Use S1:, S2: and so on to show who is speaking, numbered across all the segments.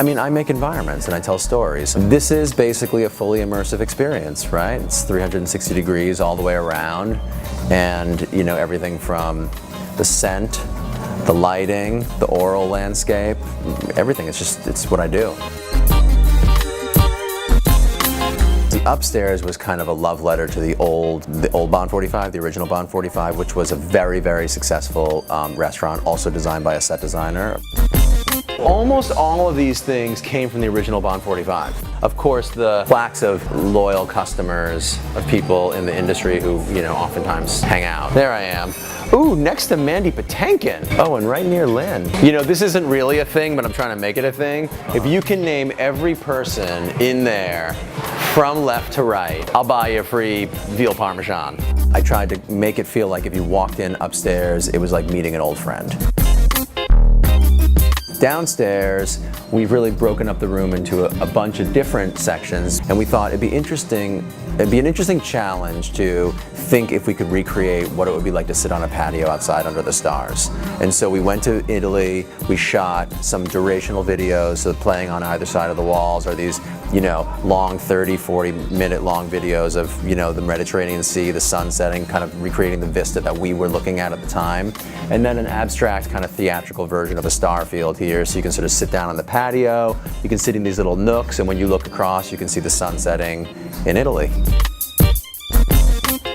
S1: I mean, I make environments and I tell stories. This is basically a fully immersive experience, right? It's 360 degrees all the way around, and you know, everything from the scent, the lighting, the oral landscape, everything. It's what I do. The upstairs was kind of a love letter to the old Bond 45, the original Bond 45, which was a very, very successful restaurant, also designed by a set designer. Almost all of these things came from the original Bond 45. Of course, the plaques of loyal customers, of people in the industry who, you know, oftentimes hang out. There I am. Ooh, next to Mandy Patinkin. Oh, and right near Lynn. You know, this isn't really a thing, but I'm trying to make it a thing. If you can name every person in there from left to right, I'll buy you a free veal parmesan. I tried to make it feel like if you walked in upstairs, it was like meeting an old friend. Downstairs, we've really broken up the room into a bunch of different sections, and we thought it'd be an interesting challenge to think if we could recreate what it would be like to sit on a patio outside under the stars. And so we went to Italy, we shot some durational videos, so playing on either side of the walls are these, you know, long 30, 40 minute long videos of, you know, the Mediterranean Sea, the sun setting, kind of recreating the vista that we were looking at the time. And then an abstract kind of theatrical version of a star field here, so you can sort of sit down on the patio, you can sit in these little nooks, and when you look across, you can see the sun setting in Italy.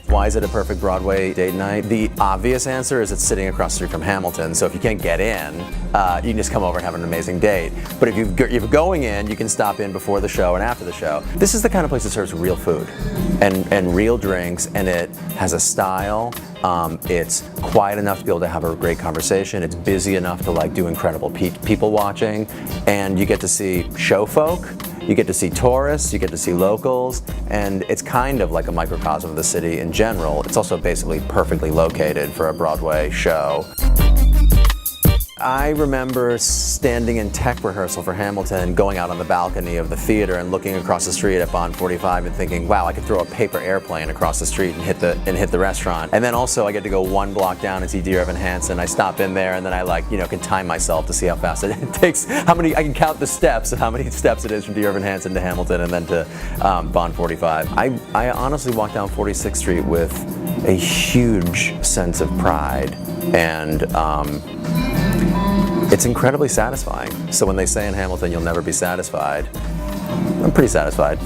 S1: Why is it a perfect Broadway date night? The obvious answer is it's sitting across the street from Hamilton, so if you can't get in, you can just come over and have an amazing date. But if you're going in, you can stop in before the show and after the show. This is the kind of place that serves real food and real drinks, and it has a style. It's quiet enough to be able to have a great conversation. It's busy enough to like do incredible people watching, and you get to see show folk. You get to see tourists, you get to see locals, and it's kind of like a microcosm of the city in general. It's also basically perfectly located for a Broadway show. I remember standing in tech rehearsal for Hamilton, going out on the balcony of the theater and looking across the street at Bond 45 and thinking, wow, I could throw a paper airplane across the street and hit the restaurant. And then also I get to go one block down and see Dear Evan Hansen. I stop in there and then I can time myself to see how fast it takes, I can count the steps of how many steps it is from Dear Evan Hansen to Hamilton and then to Bond 45. I honestly walked down 46th Street with a huge sense of pride, and it's incredibly satisfying. So when they say in Hamilton, you'll never be satisfied, I'm pretty satisfied.